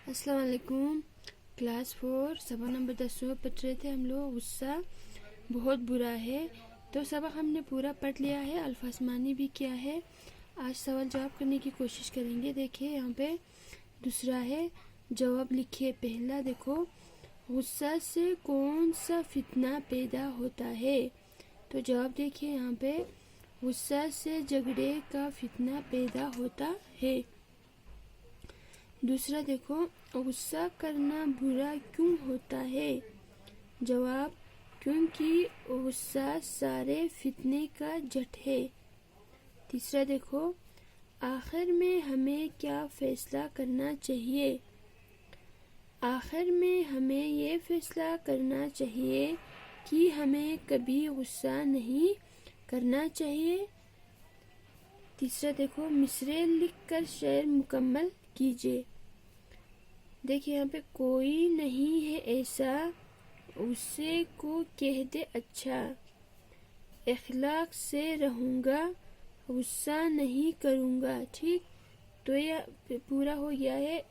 अस्सलाम वालेकुम। क्लास 4 सबक नंबर 10 पढ़ रहे थे हम लोग। गुस्सा बहुत बुरा है। तो सबक हमने पूरा पढ़ लिया है, अल्फाजमानी भी किया है। आज सवाल जवाब करने की कोशिश करेंगे। देखिए यहाँ पे दूसरा है, जवाब लिखिए। पहला देखो, गुस्सा से कौन सा फितना पैदा होता है। तो जवाब देखिए यहाँ पे, गुस्सा से झगड़े का फितना पैदा होता है। दूसरा देखो, गुस्सा करना बुरा क्यों होता है। जवाब, क्योंकि गुस्सा सारे फितने का जड़ है। तीसरा देखो, आखिर में हमें क्या फैसला करना चाहिए। आखिर में हमें ये फैसला करना चाहिए कि हमें कभी गुस्सा नहीं करना चाहिए। तीसरा देखो, मिसरे लिखकर शेर मुकम्मल कीजिए। देखिए यहाँ पे, कोई नहीं है ऐसा उसे को कह दे अच्छा, इखलाक से रहूँगा गुस्सा नहीं करूँगा। ठीक, तो ये पूरा हो गया है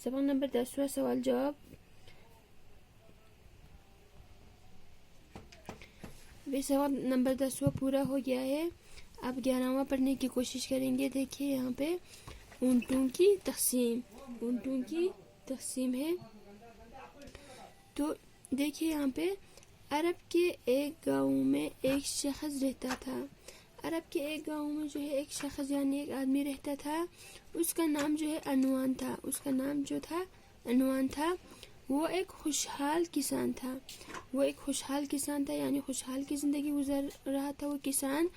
सबक नंबर 10वां सवाल जवाब। सबक नंबर 10वां पूरा हो गया है। अब 11वां पढ़ने की कोशिश करेंगे। देखिए यहाँ पे ऊँटों की तकसीम है। तो देखिए यहाँ पे, अरब के एक गांव में एक शख्स रहता था। अरब के एक गांव में जो है एक शख्स यानी एक आदमी रहता था। उसका नाम जो है अनवान था। वो एक खुशहाल किसान था। यानी खुशहाल की ज़िंदगी गुजर रहा था वो किसान।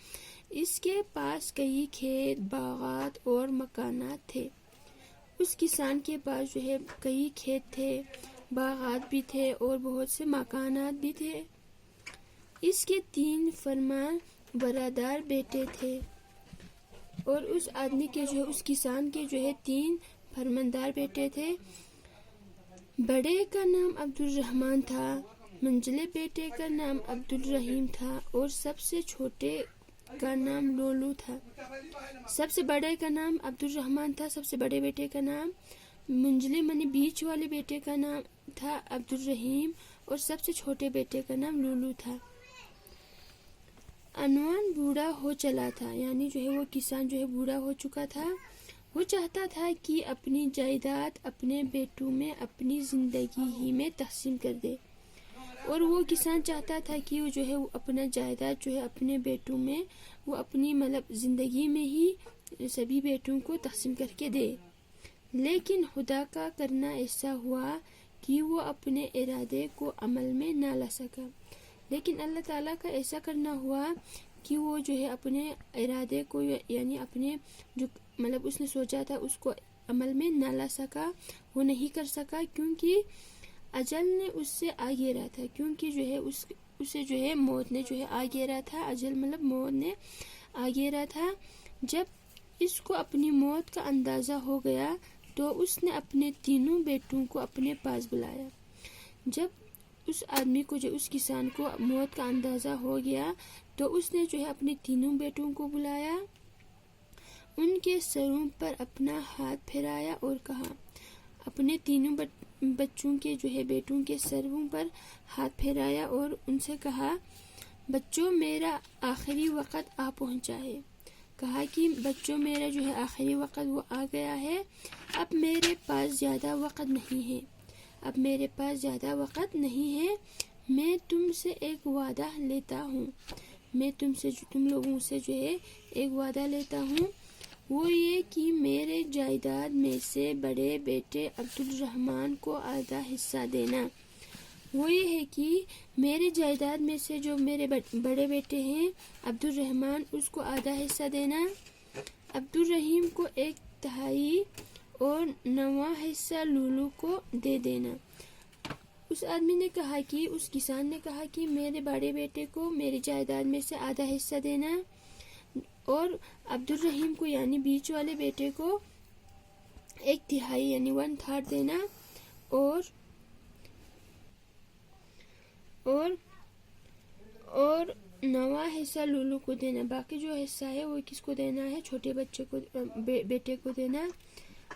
इसके पास कई खेत, बागात और मकानात थे। उस किसान के पास जो है कई खेत थे, बागात भी थे और बहुत से मकानात भी थे। इसके 3 फरमान बरदार बेटे थे। और उस आदमी के जो है, उस किसान के जो है 3 फरमानदार बेटे थे। बड़े का नाम अब्दुल रहमान था, मंझले बेटे का नाम अब्दुल रहीम था और सबसे छोटे का नाम लोलू था। सबसे बड़े का नाम अब्दुल रहमान था, सबसे बड़े बेटे का नाम, मंझले माने बीच वाले बेटे का नाम था अब्दुल रहीम और सबसे छोटे बेटे का नाम लोलू था। अनवान बूढ़ा हो चला था, यानी जो है वो किसान जो है बूढ़ा हो चुका था। वो चाहता था कि अपनी जायदाद अपने बेटों में अपनी जिंदगी ही में तकसीम कर दे। और वो किसान चाहता था कि वो जो है वो अपना जायदाद जो है अपने बेटों में, वो अपनी मतलब ज़िंदगी में ही सभी बेटों को तकसीम करके दे। लेकिन खुदा का करना ऐसा हुआ कि वो अपने इरादे को अमल में ना ला सका। लेकिन अल्लाह ताला का ऐसा करना हुआ कि वो जो है अपने इरादे को यानी अपने जो मतलब उसने सोचा था उसको अमल में ना ला सका, वो नहीं कर सका, क्योंकि अजल ने उससे आगे रहा था। क्योंकि जो है उसे जो है मौत ने जो है आगे रहा था। अजल मतलब मौत ने आगे रहा था। जब इसको अपनी मौत का अंदाज़ा हो गया तो उसने अपने 3 बेटों को अपने पास बुलाया। जब उस आदमी को जो उस किसान को मौत का अंदाज़ा हो गया तो उसने जो है अपने 3 बेटों को बुलाया, उनके सरों पर अपना हाथ फिराया और कहा, अपने 3 बच्चों के जो है बेटों के सरों पर हाथ फेराया और उनसे कहा, बच्चों मेरा आखिरी वक़्त आ पहुंचा है। कहा कि बच्चों मेरा जो है आखिरी वक़्त वो आ गया है। अब मेरे पास ज़्यादा वक़्त नहीं है। मैं तुमसे एक वादा लेता हूँ। तुम लोगों से जो है एक वादा लेता हूँ, वो ये कि मेरे जायदाद में से बड़े बेटे अब्दुल रहमान को आधा हिस्सा देना। वो ये है कि मेरे जायदाद में से जो मेरे बड़े बेटे हैं अब्दुल रहमान, उसको आधा हिस्सा देना। अब्दुल रहीम को 1/3 और 9वां हिस्सा लूलू को दे देना। उस आदमी ने कहा कि उस किसान ने कहा कि मेरे बड़े बेटे को मेरी जायदाद में से आधा हिस्सा देना और अब्दुल रहीम को यानी बीच वाले बेटे को 1/3 यानी 1/3 देना और 9वां हिस्सा लूलू को देना। बाकी जो हिस्सा है वो किसको देना है, छोटे बच्चे को बेटे को देना।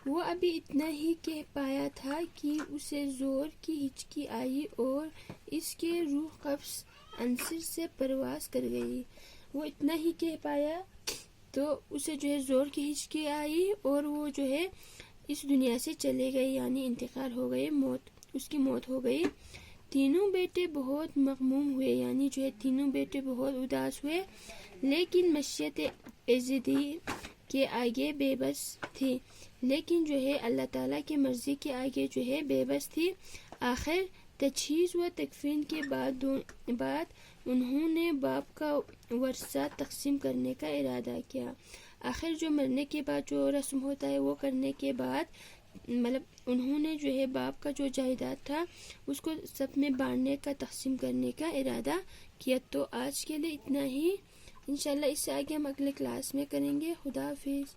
وہ ابھی اتنا ہی کہہ پایا تھا کہ اسے زور کی ہچکی آئی اور اس کے روح قبض عنصر سے پرواز کر گئی۔ وہ اتنا ہی کہہ پایا تو اسے جو ہے زور کی ہچکی آئی اور وہ جو ہے اس دنیا سے چلے گئے، یعنی انتقال ہو گئے، اس کی موت ہو گئی۔ تینوں بیٹے بہت مغموم ہوئے، یعنی جو ہے تینوں بیٹے بہت اداس ہوئے، لیکن مشیت ایزدی کے آگے بے بس تھی، لیکن جو ہے اللہ تعالیٰ کی مرضی کے آگے جو ہے بے بس تھی۔ آخر تجہیز و تکفین کے بعد انہوں نے باپ کا ورثہ تقسیم کرنے کا ارادہ کیا۔ آخر جو مرنے کے بعد جو رسم ہوتا ہے وہ کرنے کے بعد انہوں نے جو ہے باپ کا جو جائیداد تھا اس کو سب میں بانٹنے کا، تقسیم کرنے کا ارادہ کیا۔ تو آج کے لیے اتنا ہی، انشاءاللہ اس سے آگے ہم اگلے کلاس میں کریں گے۔ خدا حافظ۔